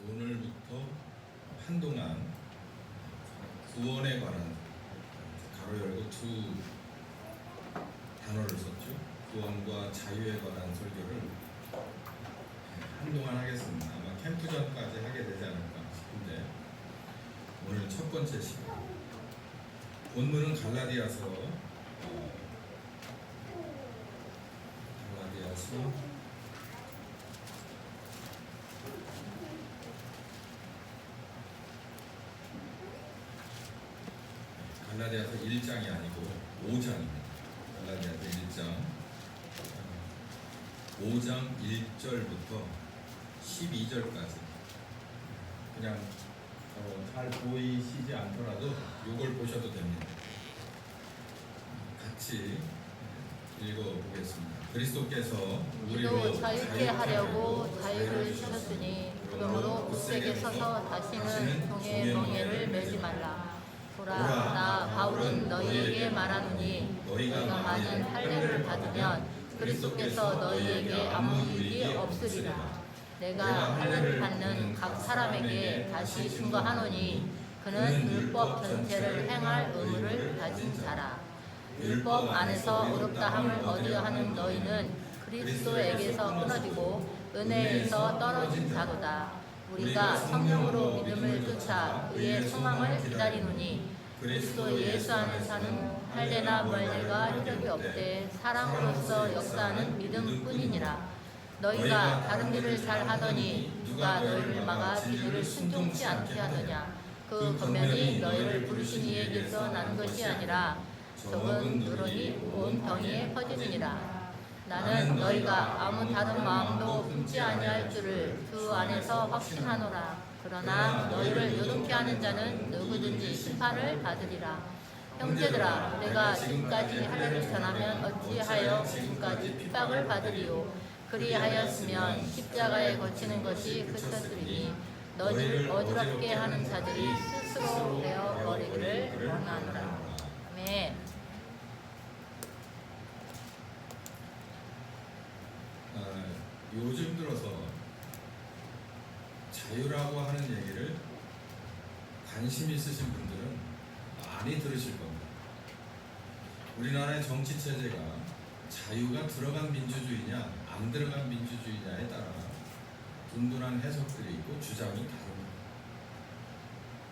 오늘부터 한동안 구원에 관한 가로 열고 두 단어를 썼죠. 구원과 자유에 관한 설교를 한동안 하겠습니다. 아마 캠프전까지 하게 되지 않을까 싶은데 오늘 첫 번째 시간 본문은 갈라디아서 갈라디아서 1장이 아니고 5장입니다. 갈라디아서 5장 1절부터 12절까지 그냥 잘 보이시지 않더라도 이걸 보셔도 됩니다. 같이 읽어보겠습니다. 그리스도께서 우리로 자유케 하려고 자유를 주셨으니 그러므로 굳세게 서서 다시는 종의 멍에를 매지 말라. 보라, 나 바울은 너희에게 말하노니 너희가 많은 할례를 받으면 그리스도께서 너희에게 아무 유익이 없으리라. 내가 할례를 받는 각 사람에게 다시 증거하노니 그는 율법 전체를 행할 의무를 가진 자라. 율법 안에서 의롭다함을 얻으려 하는 너희는 그리스도에게서 끊어지고 은혜에서 떨어진 자로다. 우리가 성령으로 믿음을 쫓아 그의 소망을 기다리노니 그리스도 예수 안에서는 할례나 벌례가 효력이 없되 사랑으로서 역사하는 믿음뿐이니라. 너희가 다른 일을 잘 하더니 누가 너희를 막아 비밀을 순종치 않게 하더냐. 그 권면이 너희를 부르신 이에게서 난 것이 아니라 적은 누런이 온 병이에 퍼지느니라. 나는 너희가 아무 다른 마음도 품지 아니할 줄을 그 안에서 확신하노라. 그러나 너희를 요동케 하는 자는 누구든지 심판을 받으리라. 형제들아, 내가 지금까지 할례를 전하면 어찌하여 지금까지 핍박을 받으리요. 그리하였으면 십자가에 거치는 것이 그쳤으리니 너희를 어지럽게 하는 자들이 스스로 되어 버리기를 원하노라. 아멘. 요즘 들어서 자유라고 하는 얘기를 관심 있으신 분들은 많이 들으실 겁니다. 우리나라의 정치 체제가 자유가 들어간 민주주의냐 안 들어간 민주주의냐에 따라 둔둔한 해석들이 있고 주장이 다릅니다.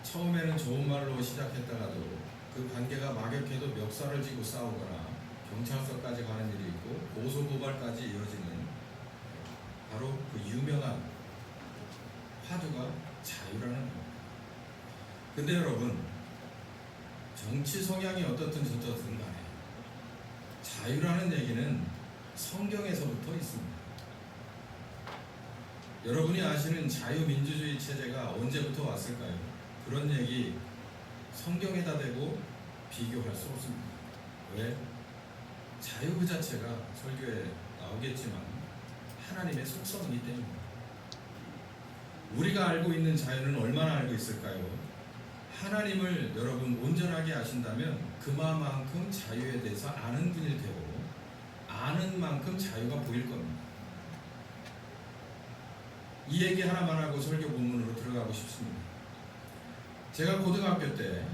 처음에는 좋은 말로 시작했다가도 그 관계가 막역해도 멱살을 쥐고 싸우거나 경찰서까지 가는 일이 있고 고소고발까지 이어지는 바로 그 유명한 화두가 자유라는 겁니다. 근데 여러분, 정치 성향이 어떻든 저떻든 간에 자유라는 얘기는 성경에서부터 있습니다. 여러분이 아시는 자유민주주의 체제가 언제부터 왔을까요? 그런 얘기 성경에다 대고 비교할 수 없습니다. 왜? 자유 그 자체가 설교에 나오겠지만 하나님의 속성이기 때문입니다. 우리가 알고 있는 자유는 얼마나 알고 있을까요? 하나님을 여러분 온전하게 아신다면 그만큼 자유에 대해서 아는 분일 테고 아는 만큼 자유가 보일 겁니다. 이 얘기 하나만 하고 설교 본문으로 들어가고 싶습니다. 제가 고등학교 때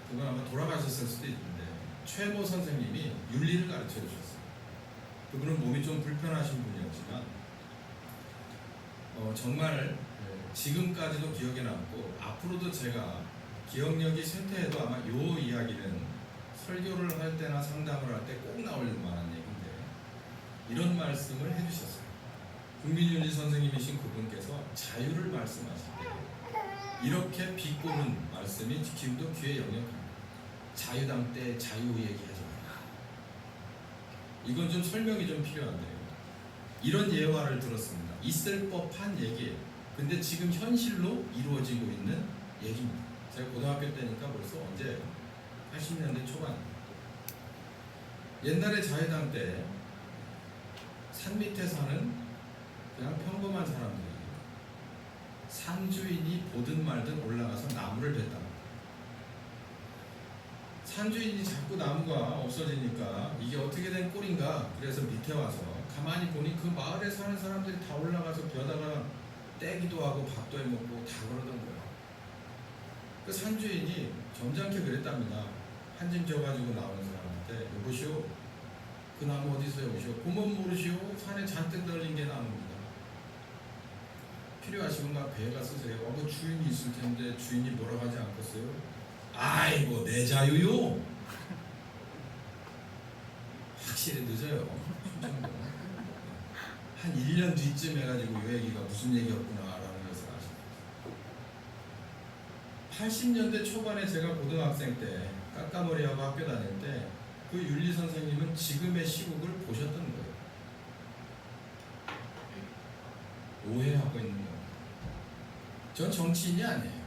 그건 아마 돌아가셨을 수도 있는데 최모 선생님이 윤리를 가르쳐 주셨어요. 그분은 몸이 좀 불편하신 분이었지만 정말 지금까지도 기억에 남고 앞으로도 제가 기억력이 쇠퇴해도 아마 이 이야기는 설교를 할 때나 상담을 할 때 꼭 나올 만한 얘기인데 이런 말씀을 해주셨어요. 국민윤리 선생님이신 그분께서 자유를 말씀하실 때 이렇게 비꼬는 말씀이 지금도 귀에 영역합니다. 자유당 때 자유 얘기하지 마라. 이건 좀 설명이 좀 필요한데요. 이런 예화를 들었습니다. 있을 법한 얘기예요. 근데 지금 현실로 이루어지고 있는 얘기입니다. 제가 고등학교 때니까 벌써 언제 80년대 초반. 옛날에 자유당 때 산 밑에 사는 그냥 평범한 사람들이 산주인이 보든 말든 올라가서 나무를 뱉다. 산주인이 자꾸 나무가 없어지니까 이게 어떻게 된 꼴인가. 그래서 밑에 와서 가만히 보니 그 마을에 사는 사람들이 다 올라가서 벼다가 떼기도 하고 밥도 해먹고 다 그러던 거예요. 그 산주인이 점잖게 그랬답니다. 한 짐 져가지고 나오는 사람한테, 여보시오, 그 나무 어디서요? 오시오. 보면 모르시오. 산에 잔뜩 널린 게 나무입니다. 필요하시면 배가 쓰세요. 그 주인이 있을 텐데 주인이 뭐라고 하지 않겠어요? 아이고 내 자유요. 확실히 늦어요. 충청도. 한 1년 뒤쯤 해가지고 이 얘기가 무슨 얘기였구나 라는 것을 아십니다. 80년대 초반에 제가 고등학생 때 깎아머리하고 학교 다닐 때 그 윤리 선생님은 지금의 시국을 보셨던 거예요. 오해하고 있는 거예요. 전 정치인이 아니에요.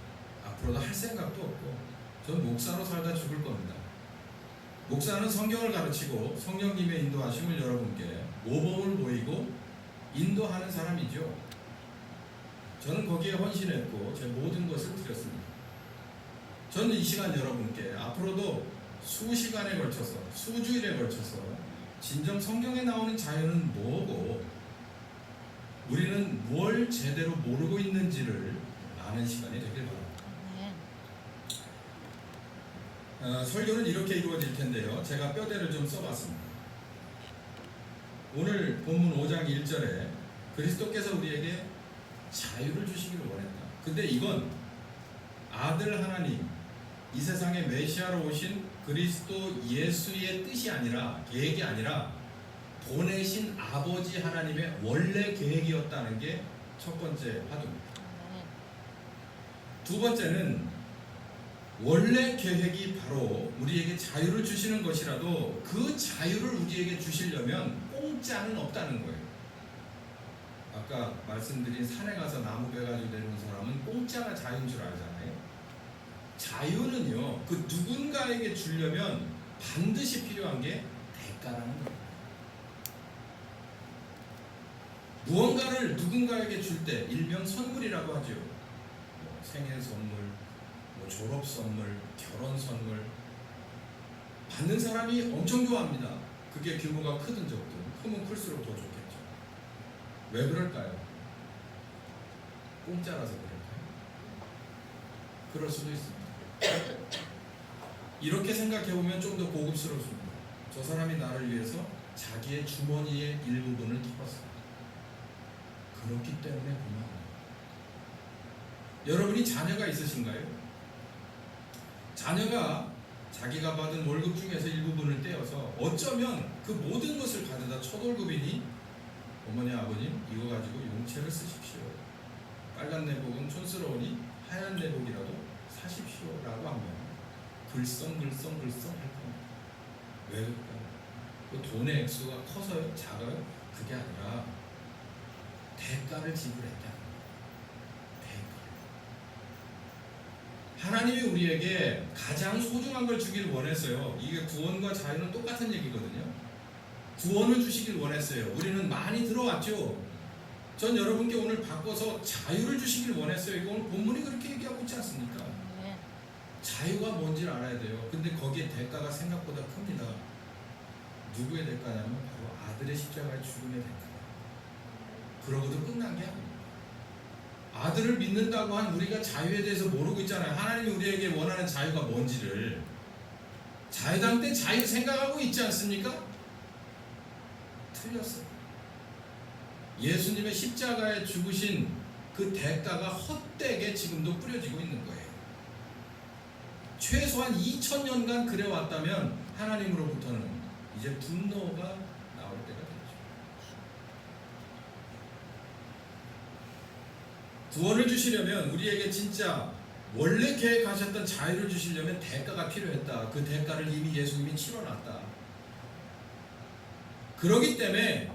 앞으로도 할 생각도 없고 전 목사로 살다 죽을 겁니다. 목사는 성경을 가르치고 성령님의 인도하심을 여러분께 모범을 보이고 인도하는 사람이죠. 저는 거기에 헌신했고 제 모든 것을 드렸습니다. 저는 이 시간 여러분께 앞으로도 수시간에 걸쳐서 수주일에 걸쳐서 진정 성경에 나오는 자유는 뭐고 우리는 뭘 제대로 모르고 있는지를 아는 시간이 되길 바랍니다. 설교는 이렇게 이루어질 텐데요. 제가 뼈대를 좀 써봤습니다. 오늘 본문 5장 1절에 그리스도께서 우리에게 자유를 주시기를 원했다. 근데 이건 아들 하나님, 이 세상에 메시아로 오신 그리스도 예수의 뜻이 아니라, 계획이 아니라 보내신 아버지 하나님의 원래 계획이었다는 게 첫 번째 화두입니다. 두 번째는 원래 계획이 바로 우리에게 자유를 주시는 것이라도 그 자유를 우리에게 주시려면 공짜는 없다는 거예요. 아까 말씀드린 산에 가서 나무 베가지고 내려온 사람은 공짜가 자유인 줄 알잖아요. 자유는요, 그 누군가에게 주려면 반드시 필요한 게 대가라는 거예요. 무언가를 누군가에게 줄 때 일명 선물이라고 하죠. 생일 선물, 졸업 선물, 결혼 선물 받는 사람이 엄청 좋아합니다. 그게 규모가 크든 적든 크면 클수록 더 좋겠죠. 왜 그럴까요? 공짜라서 그럴까요? 그럴 수도 있습니다. 이렇게 생각해보면 좀 더 고급스럽습니다. 저 사람이 나를 위해서 자기의 주머니의 일부분을 털었어요. 그렇기 때문에 고마워요. 여러분이 자녀가 있으신가요? 자녀가 자기가 받은 월급 중에서 일부분을 떼어서 어쩌면 그 모든 것을 가져다 첫 월급이니 어머니 아버님 이거 가지고 용돈을 쓰십시오. 빨간 내복은 촌스러우니 하얀 내복이라도 사십시오 라고 하면 글썽글썽 할 겁니다. 왜 그럴까요? 그 돈의 액수가 커서요? 작아요? 그게 아니라 대가를 지불했다. 하나님이 우리에게 가장 소중한 걸 주길 원했어요. 이게 구원과 자유는 똑같은 얘기거든요. 구원을 주시길 원했어요. 우리는 많이 들어왔죠. 전 여러분께 오늘 바꿔서 자유를 주시길 원했어요. 이거 오늘 본문이 그렇게 얘기하고 있지 않습니까? 자유가 뭔지를 알아야 돼요. 근데 거기에 대가가 생각보다 큽니다. 누구의 대가냐면 바로 아들의 십자가의 죽음의 대가. 그러고도 끝난 게 아닙니다. 아들을 믿는다고 한 우리가 자유에 대해서 모르고 있잖아요. 하나님이 우리에게 원하는 자유가 뭔지를 자유당 때 자유 생각하고 있지 않습니까? 틀렸어요. 예수님의 십자가에 죽으신 그 대가가 헛되게 지금도 뿌려지고 있는 거예요. 최소한 2000년간 그래왔다면 하나님으로부터는 이제 분노가 나올 때가 되죠. 구원을 주시려면 우리에게 진짜 원래 계획하셨던 자유를 주시려면 대가가 필요했다. 그 대가를 이미 예수님이 치러놨다. 그렇기 때문에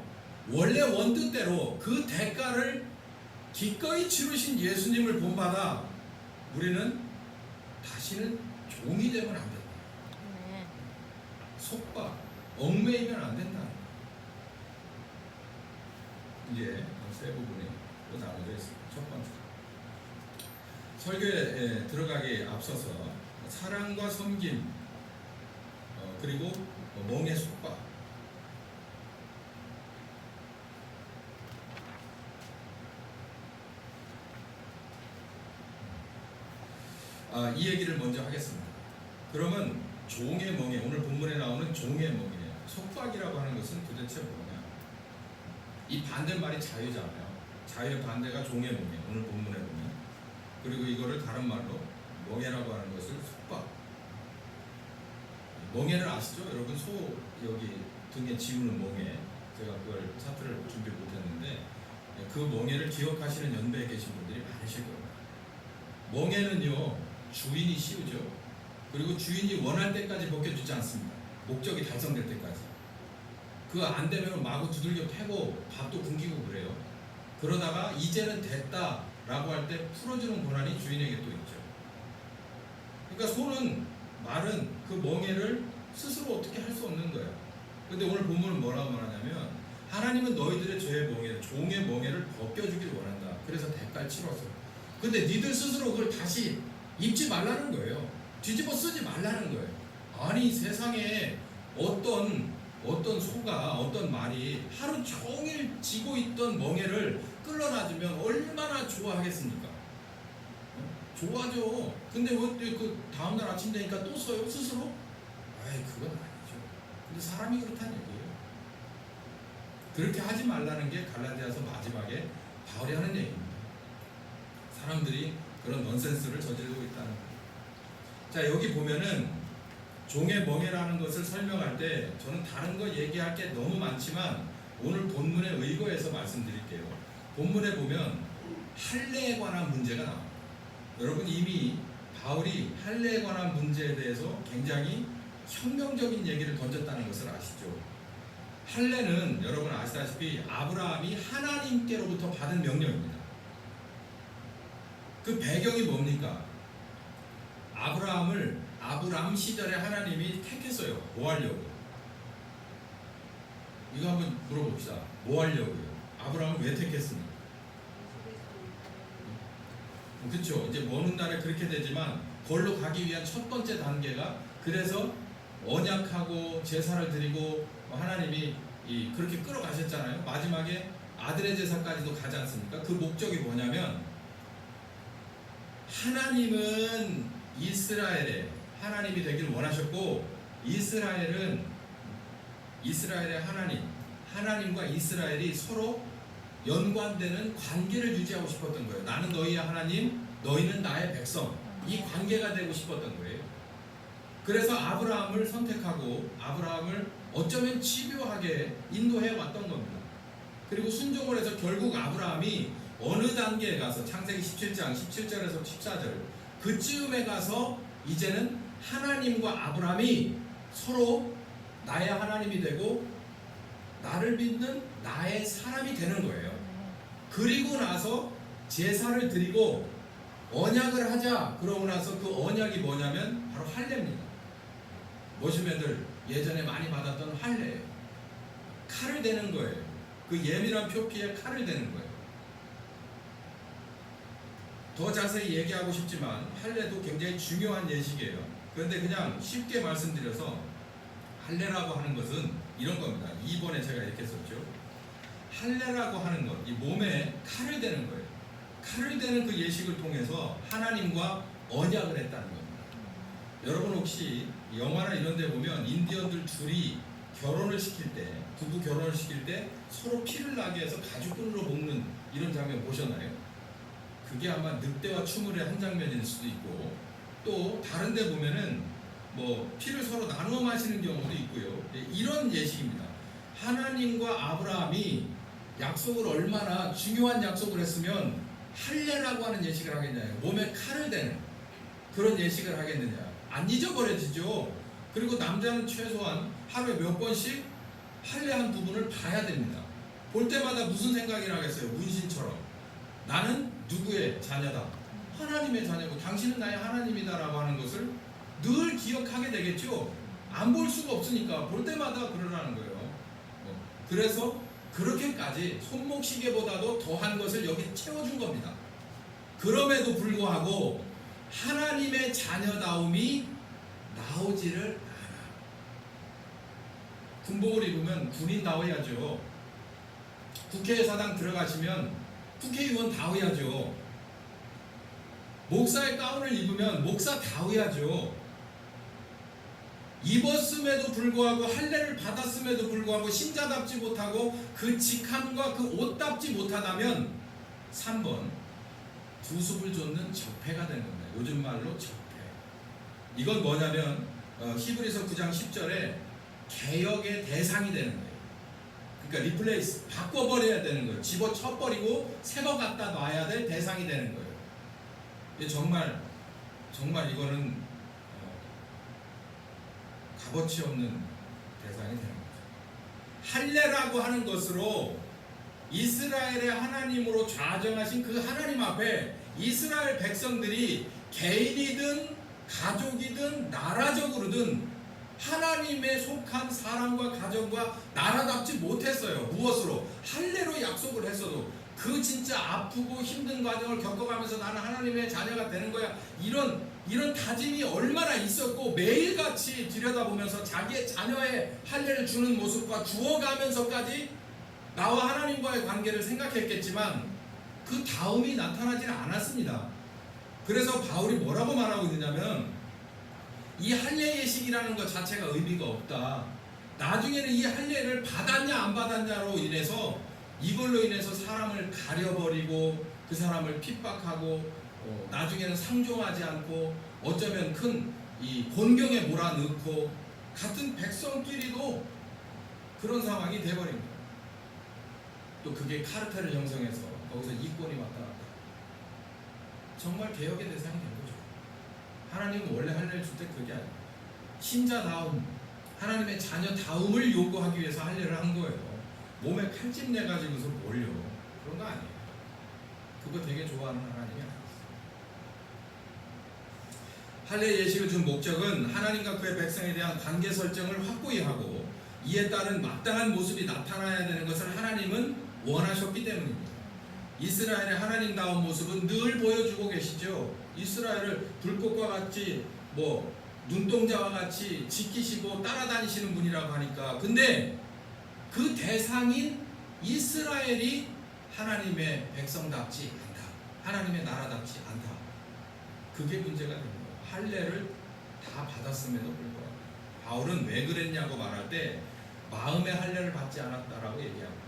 원래 원뜻대로 그 대가를 기꺼이 치르신 예수님을 본받아 우리는 다시는 종이 되면 안 된다. 속박, 얽매이면 안 된다. 이게 세 부분이 또 나눠져 있습니다. 첫 번째, 설교에 들어가기에 앞서서 사랑과 섬김, 그리고 멍의 속박, 이 얘기를 먼저 하겠습니다. 그러면 종의 멍에, 오늘 본문에 나오는 종의 멍에, 속박이라고 하는 것은 도대체 뭐냐? 이 반대말이 자유잖아요. 자유의 반대가 종의 멍에, 오늘 본문에 보면. 그리고 이거를 다른 말로 멍에라고 하는 것을 속박. 멍에를 아시죠? 여러분, 소 여기 등에 지우는 멍에. 제가 그걸 차트를 준비 못했는데 그 멍에를 기억하시는 연배에 계신 분들이 많으실 겁니다. 멍에는요, 주인이 씌우죠. 그리고 주인이 원할 때까지 벗겨주지 않습니다. 목적이 달성될 때까지. 그거 안 되면 마구 두들겨 패고 밥도 굶기고 그래요. 그러다가 이제는 됐다라고 할 때 풀어주는 권한이 주인에게 또 있죠. 그러니까 소는, 말은 그 멍에를 스스로 어떻게 할 수 없는 거예요. 근데 오늘 본문은 뭐라고 말하냐면 하나님은 너희들의 죄의 멍에를, 종의 멍에를 벗겨주길 원한다. 그래서 대가를 치렀어. 근데 니들 스스로 그걸 다시 입지 말라는 거예요. 뒤집어 쓰지 말라는 거예요. 아니, 세상에 어떤 소가, 어떤 말이 하루 종일 지고 있던 멍에를 끌어놔주면 얼마나 좋아하겠습니까? 좋아하죠. 근데 왜 그 다음날 아침 되니까 또 써요? 스스로? 아이, 그건 아니죠. 근데 사람이 그렇다는 얘기예요. 그렇게 하지 말라는 게 갈라디아서 마지막에 바울이 하는 얘기입니다. 사람들이 그런 넌센스를 저지르고 있다는 거예요. 자, 여기 보면은 종의 멍에라는 것을 설명할 때 저는 다른 거 얘기할 게 너무 많지만 오늘 본문에 의거해서 말씀드릴게요. 본문에 보면 할례에 관한 문제가 나옵니다. 여러분, 이미 바울이 할례에 관한 문제에 대해서 굉장히 혁명적인 얘기를 던졌다는 것을 아시죠? 할례는 여러분 아시다시피 아브라함이 하나님께로부터 받은 명령입니다. 그 배경이 뭡니까? 아브라함 시절에 하나님이 택했어요. 뭐 하려고? 이거 한번 물어봅시다. 뭐 하려고요? 아브라함을 왜 택했습니까? 그렇죠. 이제 먼 훗날에 그렇게 되지만 거기로 가기 위한 첫 번째 단계가, 그래서 언약하고 제사를 드리고 하나님이 그렇게 끌어가셨잖아요. 마지막에 아들의 제사까지도 가지 않습니까? 그 목적이 뭐냐면 하나님은 이스라엘의 하나님이 되길 원하셨고, 이스라엘의 하나님과 이스라엘이 서로 연관되는 관계를 유지하고 싶었던 거예요. 나는 너희의 하나님, 너희는 나의 백성. 이 관계가 되고 싶었던 거예요. 그래서 아브라함을 선택하고 아브라함을 어쩌면 집요하게 인도해 왔던 겁니다. 그리고 순종을 해서 결국 아브라함이 어느 단계에 가서, 창세기 17장 17절에서 14절 그쯤에 가서 이제는 하나님과 아브라함이 서로 나의 하나님이 되고 나를 믿는 나의 사람이 되는 거예요. 그리고 나서 제사를 드리고 언약을 하자. 그러고 나서 그 언약이 뭐냐면 바로 할례입니다. 모시매들 예전에 많이 받았던 할례예요. 칼을 대는 거예요. 그 예민한 표피에 칼을 대는 거예요. 더 자세히 얘기하고 싶지만 할례도 굉장히 중요한 예식이에요. 그런데 그냥 쉽게 말씀드려서 할례라고 하는 것은 이런 겁니다. 2번에 제가 이렇게 썼죠. 할례라고 하는 것, 이 몸에 칼을 대는 거예요. 칼을 대는 그 예식을 통해서 하나님과 언약을 했다는 겁니다. 여러분, 혹시 영화나 이런 데 보면 인디언들 둘이 결혼을 시킬 때, 부부 결혼을 시킬 때 서로 피를 나게 해서 가죽끈으로 묶는 이런 장면 보셨나요? 그게 아마 늑대와 추물의 한 장면일 수도 있고, 또 다른 데 보면은 뭐 피를 서로 나누어 마시는 경우도 있고요. 이런 예식입니다. 하나님과 아브라함이 약속을, 얼마나 중요한 약속을 했으면 할례라고 하는 예식을 하겠냐요. 몸에 칼을 대는 그런 예식을 하겠느냐. 안 잊어버려지죠. 그리고 남자는 최소한 하루에 몇 번씩 할례한 부분을 봐야 됩니다. 볼 때마다 무슨 생각이 나겠어요? 문신처럼 나는 누구의 자녀다, 하나님의 자녀고 당신은 나의 하나님이다 라고 하는 것을 늘 기억하게 되겠죠. 안 볼 수가 없으니까 볼 때마다 그러라는 거예요. 그래서 그렇게까지 손목시계보다도 더한 것을 여기 채워준 겁니다. 그럼에도 불구하고 하나님의 자녀다움이 나오지를 않아. 군복을 입으면 군인다워야죠. 국회의사당 들어가시면 국회의원다워야죠. 목사의 가운을 입으면 목사다워야죠. 입었음에도 불구하고 할례를 받았음에도 불구하고 신자답지 못하고 그 직함과 그 옷답지 못하다면 3번 두 숲을 쫓는 적폐가 되는 겁니다. 요즘 말로 적폐. 이건 뭐냐면 히브리서 9장 10절에 개혁의 대상이 되는 거예요. 그러니까 리플레이스, 바꿔버려야 되는 거예요. 집어쳐버리고 새거 갖다 놔야 될 대상이 되는 거예요. 이게 정말 이거는 값어치 없는 대상이 되는 거죠. 할례라고 하는 것으로 이스라엘의 하나님으로 좌정하신 그 하나님 앞에 이스라엘 백성들이 개인이든 가족이든 나라적으로든 하나님에 속한 사람과 가정과 나라답지 못했어요. 무엇으로? 할례로 약속을 했어도 그 진짜 아프고 힘든 과정을 겪어가면서 나는 하나님의 자녀가 되는 거야. 이런 다짐이 얼마나 있었고 매일같이 들여다보면서 자기의 자녀의 할례를 주는 모습과 주어가면서까지 나와 하나님과의 관계를 생각했겠지만 그 다음이 나타나지는 않았습니다. 그래서 바울이 뭐라고 말하고 있느냐면 이 할례 예식이라는 것 자체가 의미가 없다. 나중에는 이 할례를 받았냐 안 받았냐로 인해서 이걸로 인해서 사람을 가려버리고 그 사람을 핍박하고 나중에는 상종하지 않고 어쩌면 큰 이 곤경에 몰아넣고 같은 백성끼리도 그런 상황이 돼버립니다. 또 그게 카르텔을 형성해서 거기서 이권이 왔다 갔다. 정말 개혁의 대상이 된 거죠. 하나님은 원래 할례를 줄 때 그게 아니에요. 신자다움, 하나님의 자녀다움을 요구하기 위해서 할례를 한 거예요. 몸에 칼집 내가지고서 뭘요? 그런 거 아니에요. 그거 되게 좋아하는 하나님이 아니었어요. 할례 예식을 준 목적은 하나님과 그의 백성에 대한 관계 설정을 확고히 하고 이에 따른 마땅한 모습이 나타나야 되는 것을 하나님은 원하셨기 때문입니다. 이스라엘의 하나님다운 모습은 늘 보여주고 계시죠. 이스라엘을 불꽃과 같이 눈동자와 같이 지키시고 따라다니시는 분이라고 하니까, 근데 그 대상인 이스라엘이 하나님의 백성답지 않다. 하나님의 나라답지 않다. 그게 문제가 됩니다. 할례를 다 받았음에도 불구하고 바울은 왜 그랬냐고 말할 때 마음의 할례를 받지 않았다라고 얘기합니다.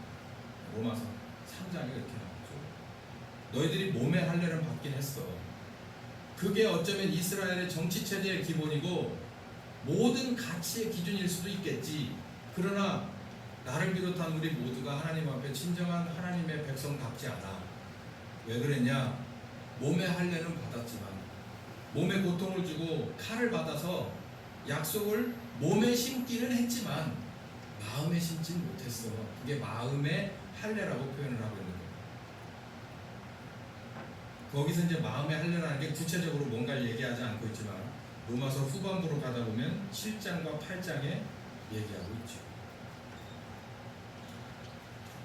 로마서 3장에 이렇게 나오죠. 너희들이 몸의 할례를 받긴 했어. 그게 어쩌면 이스라엘의 정치체제의 기본이고 모든 가치의 기준일 수도 있겠지. 그러나 나를 비롯한 우리 모두가 하나님 앞에 진정한 하나님의 백성답지 않아. 왜 그랬냐? 몸의 할례는 받았지만 몸에 고통을 주고 칼을 받아서 약속을 몸에 심기는 했지만 마음에 심진 못했어. 그게 마음의 할례라고 표현을 하고 있는 거예요. 거기서 이제 마음의 할례라는 게 구체적으로 뭔가를 얘기하지 않고 있지만 로마서 후반부로 가다 보면 7장과 8장에 얘기하고 있죠.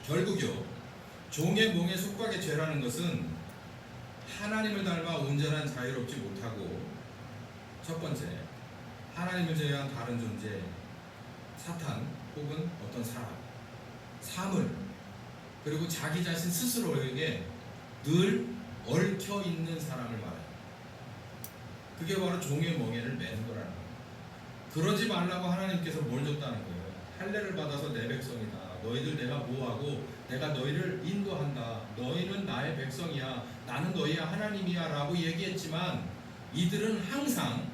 결국요, 종의 몽의 속박의 죄라는 것은 하나님을 닮아 온전한 자유롭지 못하고, 첫 번째, 하나님을 제외한 다른 존재, 사탄 혹은 어떤 사람, 사물, 그리고 자기 자신 스스로에게 늘 얽혀 있는 사람을 말해요. 그게 바로 종의 멍에를 매는 거라는 거예요. 그러지 말라고 하나님께서 뭘 줬다는 거예요. 할례를 받아서 내 백성이다. 너희들 내가 보호하고 내가 너희를 인도한다. 너희는 나의 백성이야. 나는 너희의 하나님이야 라고 얘기했지만 이들은 항상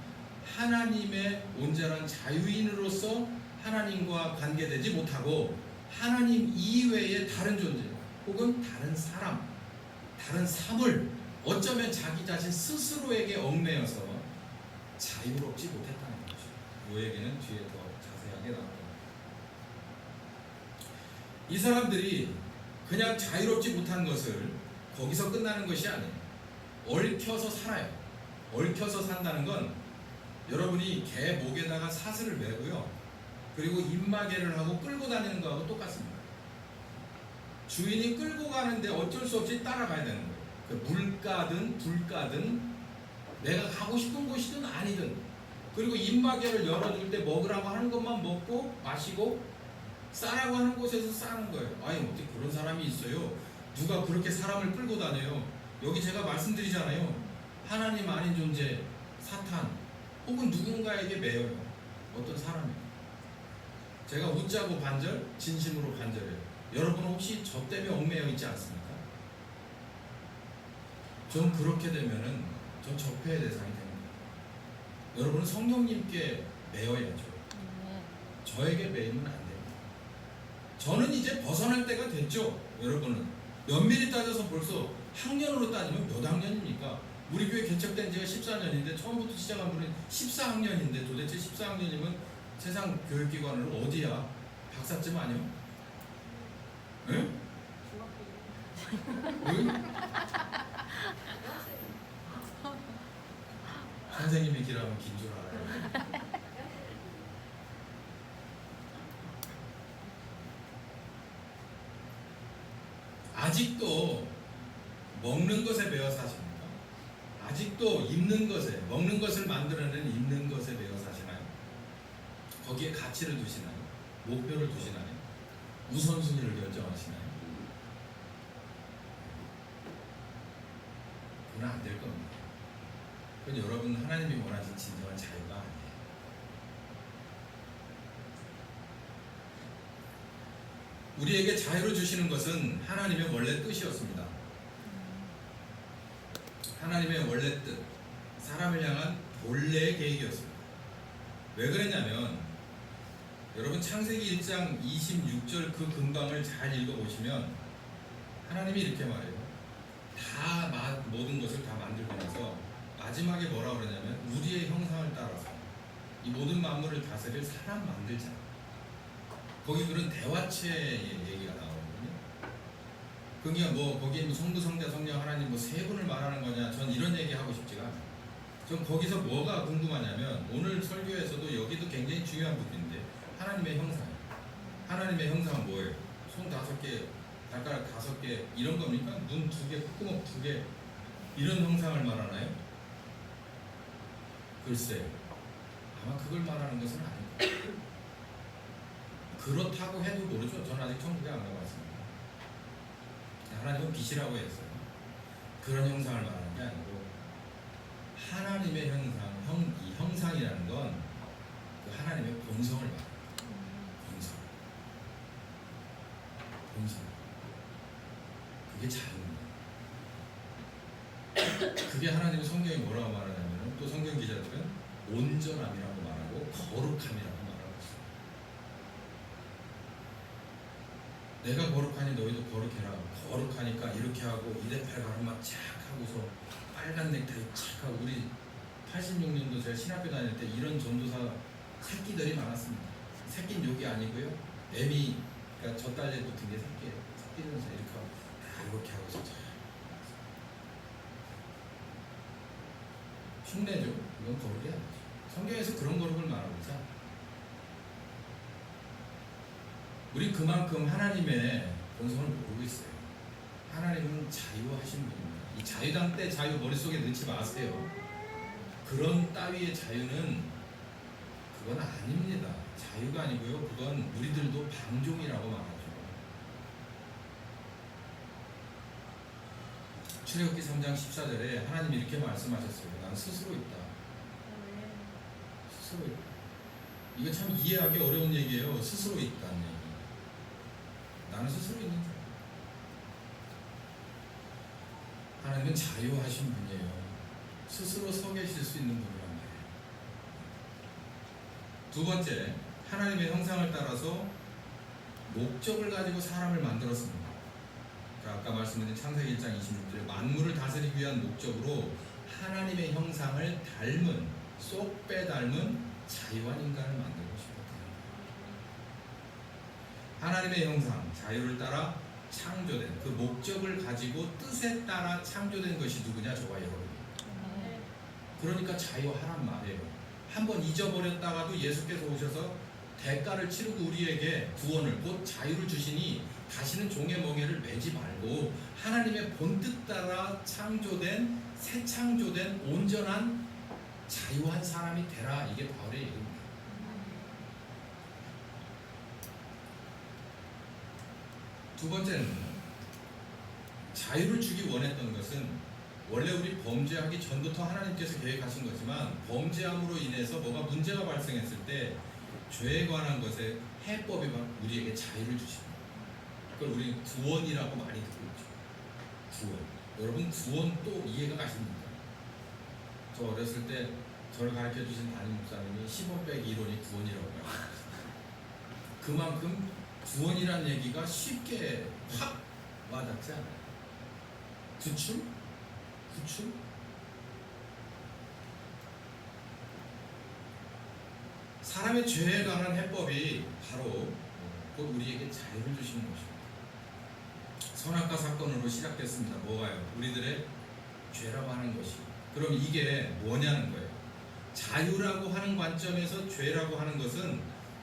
하나님의 온전한 자유인으로서 하나님과 관계되지 못하고 하나님 이외의 다른 존재 혹은 다른 사람, 다른 사물, 어쩌면 자기 자신 스스로에게 얽매여서 자유롭지 못했다는 거죠. 이 얘기는 뒤에 더 자세하게 나올 겁니다. 이 사람들이 그냥 자유롭지 못한 것을 거기서 끝나는 것이 아니에요. 얽혀서 살아요. 얽혀서 산다는 건 여러분이 개 목에다가 사슬을 매고요, 그리고 입마개를 하고 끌고 다니는 거하고 똑같습니다. 주인이 끌고 가는데 어쩔 수 없이 따라가야 되는 거예요. 물가든 불가든 내가 가고 싶은 곳이든 아니든, 그리고 입마개를 열어줄 때 먹으라고 하는 것만 먹고 마시고 싸라고 하는 곳에서 싸는 거예요. 아니 어떻게 그런 사람이 있어요? 누가 그렇게 사람을 끌고 다녀요? 여기 제가 말씀드리잖아요. 하나님 아닌 존재, 사탄 혹은 누군가에게 매여요. 어떤 사람이. 제가 웃자고 반절, 진심으로 반절해요. 여러분 혹시 저 때문에 얽매여 있지 않습니까? 전 그렇게 되면은 전 적폐의 대상이 됩니다. 여러분은 성령님께 매여야죠. 저에게 매이면 안 됩니다. 저는 이제 벗어날 때가 됐죠. 여러분은 면밀히 따져서 벌써 학년으로 따지면 몇 학년입니까? 우리 교회 개척된 지가 14년인데 처음부터 시작한 분은 14학년인데 도대체 14학년이면 세상 교육기관으로 어디야? 박사쯤 아니요? 응? 응? 선생님이 길하면 긴 줄 알아요. 아직도 먹는 것에 매여 사십니까? 아직도 입는 것에, 먹는 것을 만들어내는 입는 것에 매여 사시나요? 거기에 가치를 두시나요? 목표를 두시나요? 우선순위를 결정하시나요? 그건 안 될 겁니다. 그건 여러분 하나님이 원하신 진정한 자유가 아니에요. 우리에게 자유를 주시는 것은 하나님의 원래 뜻이었습니다. 하나님의 원래 뜻, 사람을 향한 본래의 계획이었습니다. 왜 그랬냐면 여러분 창세기 1장 26절 그 근방을 잘 읽어보시면 하나님이 이렇게 말해요. 모든 것을 다 만들고 나서 마지막에 뭐라 그러냐면 우리의 형상을 따라서 이 모든 만물을 다스릴 사람 만들자. 거기 그런 대화체의 얘기가 나오거든요. 그러니까 뭐 거기 뭐 성부, 성자, 성령, 하나님 뭐 세 분을 말하는 거냐? 전 이런 얘기 하고 싶지가 않아요. 전 거기서 뭐가 궁금하냐면 오늘 설교에서도 여기도 굉장히 중요한 부분인데 하나님의 형상. 하나님의 형상은 뭐예요? 손 5개, 발가락 5개 이런 겁니까? 눈 2개, 콧구멍 2개 이런 형상을 말하나요? 글쎄요. 아마 그걸 말하는 것은 아닐 거예요. 그렇다고 해도 모르죠. 저는 아직 천국에 안 가봤습니다. 하나님은 빛이라고 했어요. 그런 형상을 말하는 게 아니고 하나님의 형상, 이 형상이라는 건 그 하나님의 본성을 말해요. 본성. 그게 자유입니다. 그게 하나님의 성경이 뭐라고 말하냐면 또 성경 기자들은 온전함이라고 말하고 거룩함이라고 말하고 있어요. 내가 거룩하니 너희도 거룩해라. 거룩하니까 이렇게 하고 이래팔 가르마 착 하고서 빨간 넥타이 착 하고 우리 86년도 제가 신학교 다닐 때 이런 전도사 새끼들이 많았습니다. 새끼는 욕이 아니고요. 애미 그러니까 저 딸내 붙은 게 새끼예요. 새끼면서 이렇게 하고 다 이렇게 하고서 참 흉내죠. 이건 거룩이 아니죠. 성경에서 그런 거룩을 말하고 있잖아. 우리 그만큼 하나님의 본성을 모르고 있어요. 하나님은 자유하신 분입니다. 이 자유당 때 자유 머릿속에 넣지 마세요. 그런 따위의 자유는 그건 아닙니다. 자유가 아니고요. 그건 우리들도 방종이라고 말하죠. 출애굽기 3장 14절에 하나님이 이렇게 말씀하셨어요. 난 스스로 있다. 스스로 있다. 이거 참 이해하기 어려운 얘기예요. 스스로 있다는 얘기. 나는 스스로 있는 줄. 하나님은 자유하신 분이에요. 스스로 서 계실 수 있는 분이란 말이에요. 두 번째, 하나님의 형상을 따라서 목적을 가지고 사람을 만들었습니다. 아까 말씀드린 창세기 1장 26절 만물을 다스리기 위한 목적으로 하나님의 형상을 닮은 쏙 빼닮은 자유한 인간을 만들고 싶었다. 하나님의 형상, 자유를 따라 창조된 그 목적을 가지고 뜻에 따라 창조된 것이 누구냐? 저와 여러분입니다. 그러니까 자유하란 말이에요. 한번 잊어버렸다가도 예수께서 오셔서 대가를 치르고 우리에게 구원을 곧 자유를 주시니 다시는 종의 멍에를 매지 말고 하나님의 본뜻 따라 창조된 새 창조된 온전한 자유한 사람이 되라. 이게 바울의 얘기입니다. 두 번째는 자유를 주기 원했던 것은 원래 우리 범죄하기 전부터 하나님께서 계획하신 거지만 범죄함으로 인해서 뭐가 문제가 발생했을 때 죄에 관한 것에 해법이 막 우리에게 자유를 주십니다. 그걸 우리 구원이라고 많이 듣고 있죠. 구원. 여러분 구원 또 이해가 가십니까? 저 어렸을 때 저를 가르쳐 주신 담임 목사님이 10원 빼기 이론이 구원이라고 말했어요. 그만큼 구원이란 얘기가 쉽게 확 와닿지 않아요. 구출? 사람의 죄에 관한 해법이 바로 곧 우리에게 자유를 주시는 것입니다. 선악과 사건으로 시작됐습니다. 뭐가요? 우리들의 죄라고 하는 것이. 그럼 이게 뭐냐는 거예요. 자유라고 하는 관점에서 죄라고 하는 것은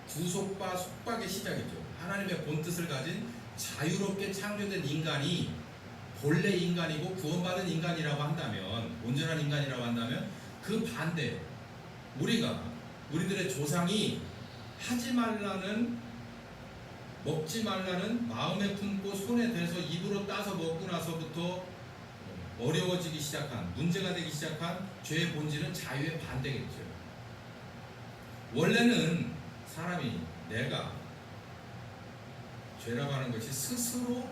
구속과 속박의 시작이죠. 하나님의 본뜻을 가진 자유롭게 창조된 인간이 본래 인간이고 구원받은 인간이라고 한다면, 온전한 인간이라고 한다면 그 반대, 우리들의 조상이 하지 말라는, 먹지 말라는 마음에 품고 손에 대서 입으로 따서 먹고 나서부터 어려워지기 시작한, 문제가 되기 시작한 죄의 본질은 자유의 반대겠죠. 원래는 사람이, 내가 죄라고 하는 것이 스스로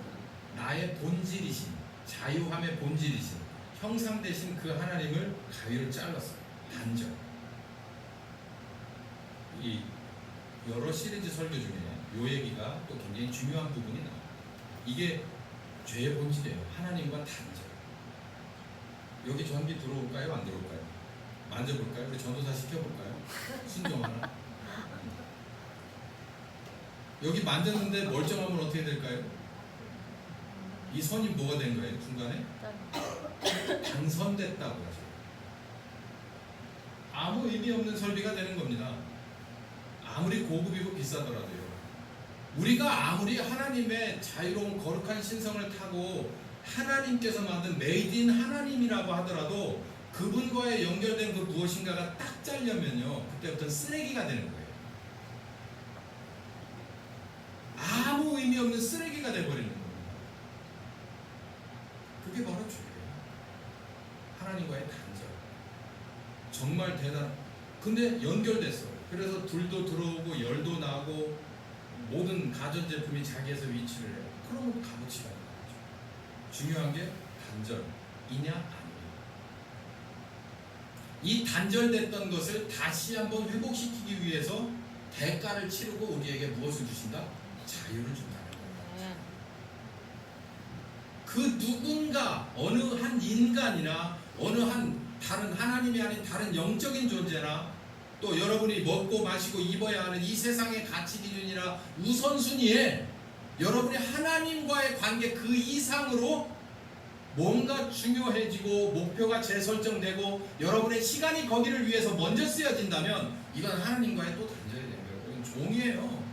나의 본질이신, 자유함의 본질이신, 형상 되신 그 하나님을 가위로 잘랐어요. 단절. 이 여러 시리즈 설교 중에 이 얘기가 또 굉장히 중요한 부분이 나와요. 이게 죄의 본질이에요. 하나님과 단절. 여기 전기 들어올까요? 안 들어올까요? 만져볼까요? 우리 전도사 시켜볼까요? 순종하나? 여기 만졌는데 멀쩡하면 어떻게 될까요? 이 선이 뭐가 된 거예요? 중간에? 단선됐다고 하죠. 아무 의미 없는 설비가 되는 겁니다. 아무리 고급이고 비싸더라도요. 우리가 아무리 하나님의 자유로운 거룩한 신성을 타고 하나님께서 만든 메이드 인 하나님이라고 하더라도 그분과의 연결된 그 무엇인가가 딱 잘려면요, 그때부터는 쓰레기가 되는 거예요. 아무 의미 없는 쓰레기가 돼버리는 겁니다. 그게 바로 죄예요. 하나님과의 단절. 정말 근데 연결됐어. 그래서 불도 들어오고 열도 나고 모든 가전제품이 자기에서 위치를 해요. 그러면 값어치가 있는 거죠. 중요한 게 단절이냐 아니냐. 이 단절됐던 것을 다시 한번 회복시키기 위해서 대가를 치르고 우리에게 무엇을 주신다? 자유를 준다는 거예요. 그 누군가, 어느 한 인간이나 어느 한 다른 하나님이 아닌 다른 영적인 존재나 또 여러분이 먹고 마시고 입어야 하는 이 세상의 가치 기준이나 우선순위에 여러분이 하나님과의 관계 그 이상으로 뭔가 중요해지고 목표가 재설정되고 여러분의 시간이 거기를 위해서 먼저 쓰여진다면 이건 하나님과의 또 단절이 되는 거예요. 이건 종이에요.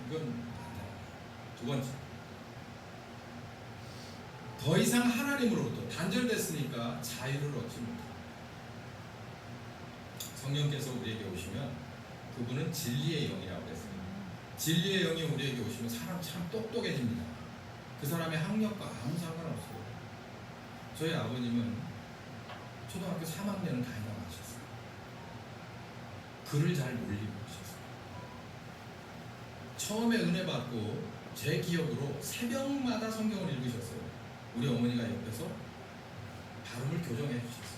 이건 두 번째, 더 이상 하나님으로부터 단절됐으니까 자유를 얻지 못합니다. 성령께서 우리에게 오시면 그분은 진리의 영이라고 했습니다. 진리의 영이 우리에게 오시면 사람 참 똑똑해집니다. 그 사람의 학력과 아무 상관없어요. 저희 아버님은 초등학교 3학년은 다 해나가셨어요. 글을 잘 못 읽으셨어요. 처음에 은혜 받고 제 기억으로 새벽마다 성경을 읽으셨어요. 우리 어머니가 옆에서 발음을 교정해 주셨어요.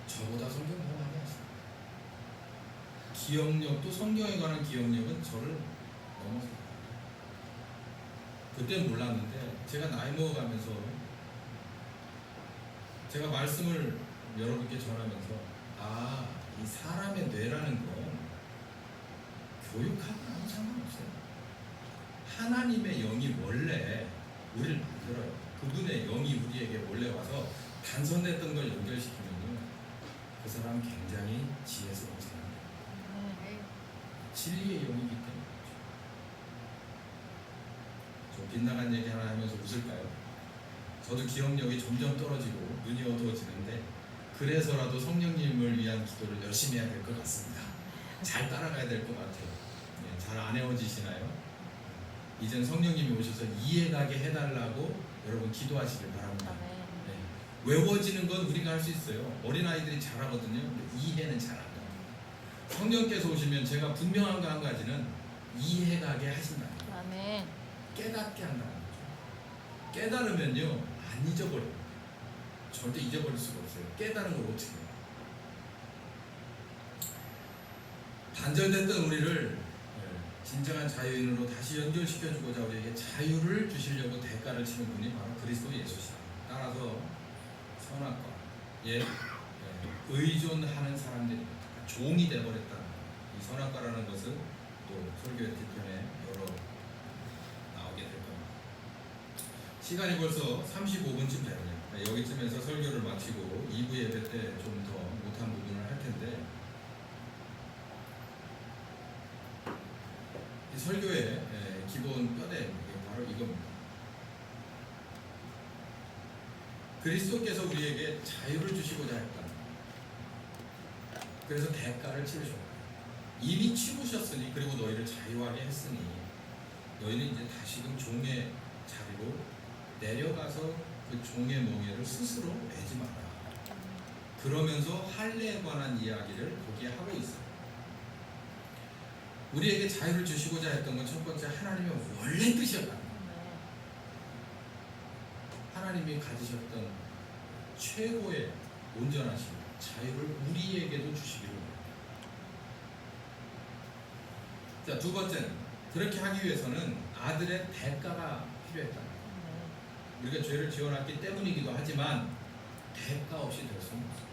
저보다 성경 더 많이 하시고 기억력도, 성경에 관한 기억력은 저를 넘어서요. 그땐 몰랐는데 제가 나이 먹어가면서 제가 말씀을 여러분께 전하면서 이 사람의 뇌라는 건 교육하고 아무 상관없어요. 하나님의 영이 원래 우리를 만들어요. 그분의 영이 우리에게 원래 와서 단선됐던 걸 연결시키면요, 그 사람은 굉장히 지혜스러운 사람이에요. 진리의 영이기 때문에. 좀 빗나간 얘기 하나 하면서 웃을까요? 저도 기억력이 점점 떨어지고 눈이 어두워지는데 그래서라도 성령님을 위한 기도를 열심히 해야 될 것 같습니다. 잘 따라가야 될 것 같아요. 잘 안 헤어지시나요? 이젠 성령님이 오셔서 이해가게 해달라고 여러분 기도하시길 바랍니다. 아멘. 네. 외워지는 건 우리가 할 수 있어요. 어린아이들이 잘하거든요. 근데 이해는 잘 안 가요. 성령께서 오시면 제가 분명한 거 한 가지는 이해가게 하신다. 아멘. 깨닫게 한다는 거죠. 깨달으면요 안 잊어버려요. 절대 잊어버릴 수가 없어요. 깨달은 걸 어떻게 해요. 단절됐던 우리를 진정한 자유인으로 다시 연결시켜주고자 우리에게 자유를 주시려고 대가를 치는 분이 바로 그리스도 예수시다. 따라서 선악과에 의존하는 사람들입니다. 종이 되어버렸다. 이 선악과라는 것은 또 설교의 뒤편에 여러 나오게 될 겁니다. 시간이 벌써 35분쯤 되네요. 여기쯤에서 설교를 마치고 2부 예배 때 좀 더 못한 부분을 할 텐데, 이 설교의 기본 뼈대 바로 이겁니다. 그리스도께서 우리에게 자유를 주시고자 했다. 그래서 대가를 치르셨다. 이미 치르셨으니, 그리고 너희를 자유하게 했으니 너희는 이제 다시금 종의 자리로 내려가서 그 종의 멍에를 스스로 매지 마라. 그러면서 할례에 관한 이야기를 거기에 하고 있어요. 우리에게 자유를 주시고자 했던 건 첫 번째 하나님의 원래 뜻이었다. 하나님이 가지셨던 최고의 온전하신 자유를 우리에게도 주시기를 원합니다. 자, 두 번째는 그렇게 하기 위해서는 아들의 대가가 필요했다. 우리가 죄를 지어놨기 때문이기도 하지만 대가 없이 될 수는 없어요.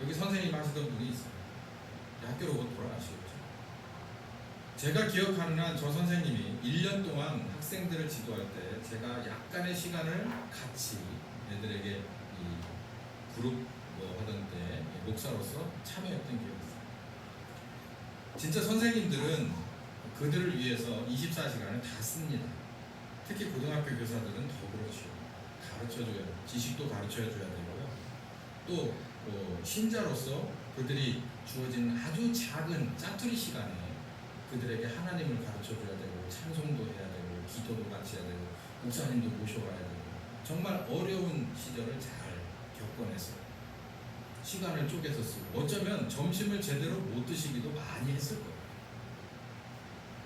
여기 선생님 하시던 분이 있어요. 학교로 곧 돌아가시겠죠. 제가 기억하는 한 저 선생님이 1년 동안 학생들을 지도할 때 제가 약간의 시간을 같이 애들에게 이 그룹 하던 때 목사로서 참여했던 기억이 있어요. 진짜 선생님들은 그들을 위해서 24시간을 다 씁니다. 특히 고등학교 교사들은 더 그렇죠. 가르쳐줘야, 지식도 가르쳐줘야 되고요. 또 신자로서 그들이 주어진 아주 작은 짜투리 시간에 그들에게 하나님을 가르쳐줘야 되고, 찬송도 해야 되고, 기도도 같이 해야 되고, 목사님도 모셔와야 되고, 정말 어려운 시절을 잘 겪어냈어요. 시간을 쪼개서 쓰고, 어쩌면 점심을 제대로 못 드시기도 많이 했을 거예요.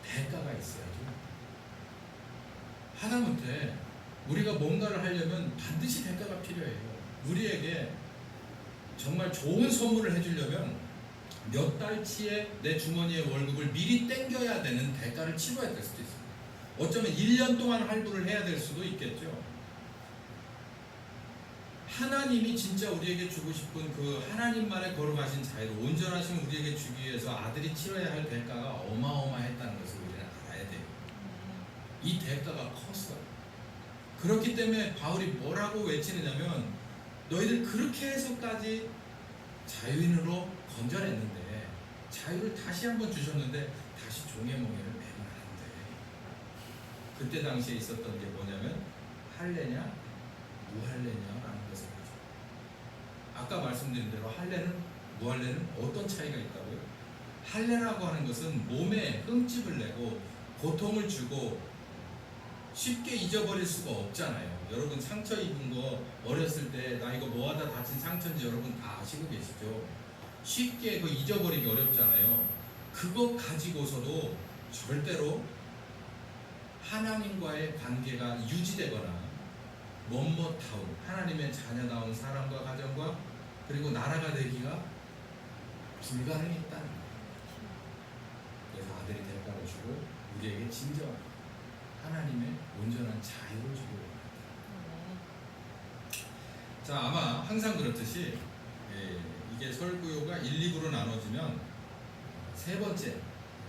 대가가 있어야죠. 하다못해 우리가 뭔가를 하려면 반드시 대가가 필요해요. 우리에게 정말 좋은 선물을 해주려면 몇 달치의 내 주머니의 월급을 미리 땡겨야 되는 대가를 치러야 될 수도 있어요. 어쩌면 1년 동안 할부를 해야 될 수도 있겠죠. 하나님이 진짜 우리에게 주고 싶은 그 하나님만의 거룩하신 자유를 온전하신 우리에게 주기 위해서 아들이 치러야 할 대가가 어마어마했다는 것을 우리는 알아야 돼요. 이 대가가 컸어요. 그렇기 때문에 바울이 뭐라고 외치느냐면, 너희들 그렇게 해서까지 자유인으로 건져냈는데, 자유를 다시 한번 주셨는데 다시 종의 멍에를 매면 안 돼. 그때 당시에 있었던 게 뭐냐면 할례냐 무할례냐라는 것을 하죠. 아까 말씀드린 대로 할례는 무할례는 어떤 차이가 있다고요? 할례라고 하는 것은 몸에 흠집을 내고 고통을 주고 쉽게 잊어버릴 수가 없잖아요. 여러분 상처 입은 거 어렸을 때 나 이거 뭐하다 다친 상처인지 여러분 다 아시고 계시죠? 쉽게 그 잊어버리기 어렵잖아요. 그거 가지고서도 절대로 하나님과의 관계가 유지되거나 멋멋다운 하나님의 자녀다운 사람과 가정과 그리고 나라가 되기가 불가능했다는 거예요. 그래서 아들이 대가를 주고 우리에게 진정한 하나님의 온전한 자유를 주고 합니다. 자, 아마 항상 그렇듯이 이게 설교가 1, 2부로 나눠지면 세 번째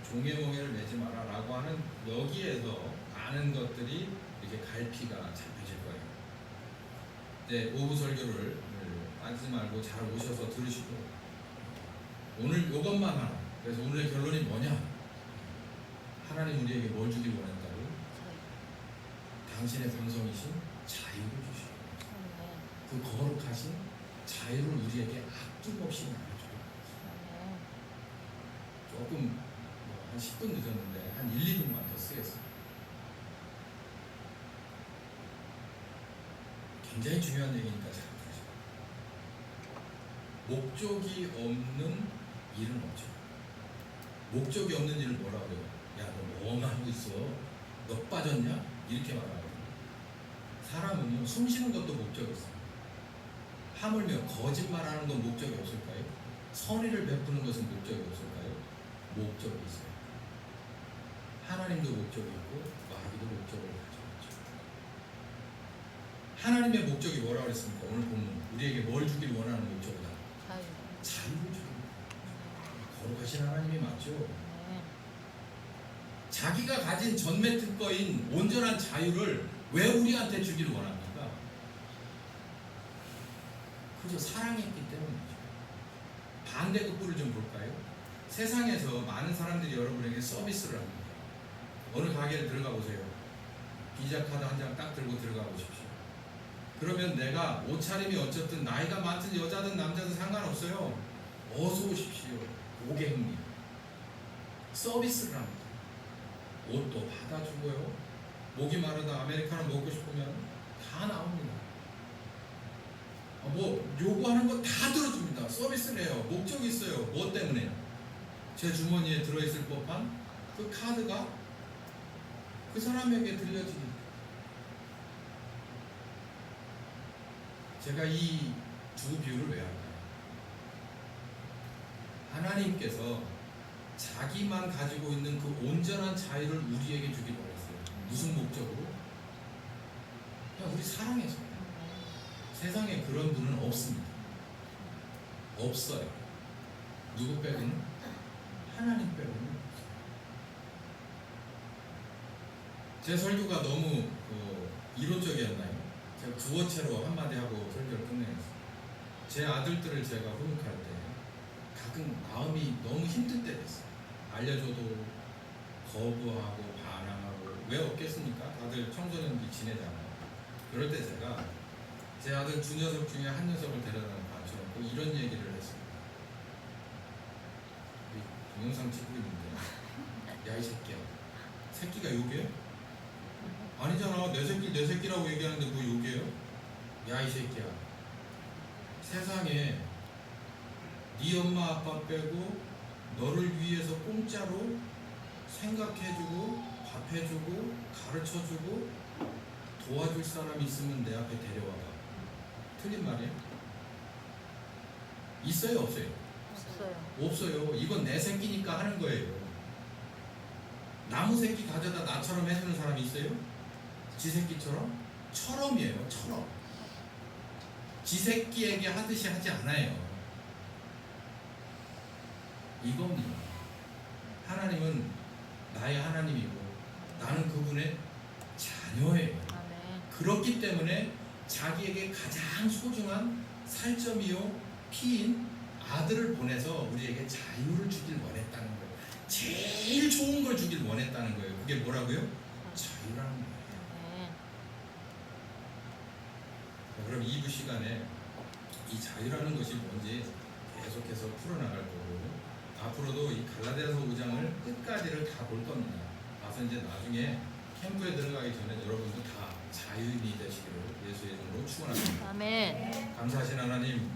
종의 멍에를 매지 마라 라고 하는 여기에서 많은 것들이 이렇게 갈피가 잡혀질 거예요. 네, 오후 설교를 빠지지 말고 잘 오셔서 들으시고, 오늘 이것만 하나. 그래서 오늘의 결론이 뭐냐? 하나님 우리에게 뭘 주길 원했다고? 당신의 방송이신 자유를 주시고, 그 거룩하신 자유를 우리에게 아낌없이 나눠줘요. 조금 한 10분 늦었는데 한 1, 2분만 더 쓰겠습니다. 굉장히 중요한 얘기니까 잘 들으세요. 목적이 없는 일은 없죠. 목적이 없는 일을 뭐라 그래요? 야, 너 뭐만 하고 있어? 너 빠졌냐? 이렇게 말하거든요. 사람은요, 숨 쉬는 것도 목적이 있어요. 하물며 거짓말하는 건 목적이 없을까요? 선의를 베푸는 것은 목적이 없을까요? 목적이 있어요. 하나님도 목적이 있고 마귀도 목적을 가지고 있죠. 하나님의 목적이 뭐라고 그랬습니까? 오늘 보면 우리에게 뭘 주길 원하는 목적이다. 자유를 주길. 거룩하신 하나님이 맞죠? 네. 자기가 가진 전매 특권인 온전한 자유를 왜 우리한테 주기를 원합니까? 그저 사랑했기 때문이죠. 반대급부를 좀 볼까요? 세상에서 많은 사람들이 여러분에게 서비스를 합니다. 어느 가게를 들어가 보세요. 비자 카드 한 장 딱 들고 들어가 보십시오. 그러면 내가 옷차림이 어쨌든 나이가 많든 여자든 남자든 상관없어요. 어서 오십시오. 고객님. 서비스를 합니다. 옷도 받아주고요. 목이 마르다 아메리카노 먹고 싶으면 다 나옵니다. 뭐 요구하는 거 다 들어줍니다. 서비스를 해요. 목적이 있어요. 뭐 때문에? 제 주머니에 들어있을 법한 그 카드가 그 사람에게 들려지니까. 제가 이 두 비유를 왜 할까요? 하나님께서 자기만 가지고 있는 그 온전한 자유를 우리에게 주기로 했어요. 무슨 목적으로? 그냥 우리 사랑해서. 세상에 그런 분은 없습니다. 없어요. 누구 빼고는? 하나님 빼고는 없어요. 제 설교가 너무 이론적이었나요? 제가 구어체로 한마디 하고 설교를 끝내겠습니다. 제 아들들을 제가 훈육할 때 가끔 마음이 너무 힘들 때가 있어요. 알려줘도 거부하고 반항하고. 왜 없겠습니까? 다들 청소년기 지내잖아요. 그럴 때 제가 제 아들 두 녀석 중에 한 녀석을 데려다 앉혀놓고 이런 얘기를 했습니다. 동영상 찍고 있는데 야 이 새끼야, 새끼가 욕이에요? 아니잖아. 내 새끼 내 새끼라고 얘기하는데 뭐 욕이에요? 야 이 새끼야, 세상에 네 엄마 아빠 빼고 너를 위해서 공짜로 생각해주고 밥해주고 가르쳐주고 도와줄 사람 있으면 내 앞에 데려와봐. 틀린 말이에요? 있어요 없어요? 없어요. 없어요. 이건 내 새끼니까 하는 거예요. 나무 새끼 가져다 나처럼 해주는 사람이 있어요? 지 새끼처럼? 처럼이에요. 처럼. 지 새끼에게 하듯이 하지 않아요. 이겁니다. 하나님은 나의 하나님이고 나는 그분의 자녀예요. 아멘. 그렇기 때문에 자기에게 가장 소중한 살점이요 피인 아들을 보내서 우리에게 자유를 주길 원했다는 거예요. 제일 좋은 걸 주길 원했다는 거예요. 그게 뭐라고요? 자유라는 거예요. 네. 그럼 2부 시간에 이 자유라는 것이 뭔지 계속해서 풀어나갈 거고, 앞으로도 이 갈라디아서 5장을 끝까지를 다 볼 겁니다. 가서 이제 나중에 캠프에 들어가기 전에 여러분도 다 자유인이 되시기를 예수의 이름으로 축원합니다. 아멘. 감사하신 하나님,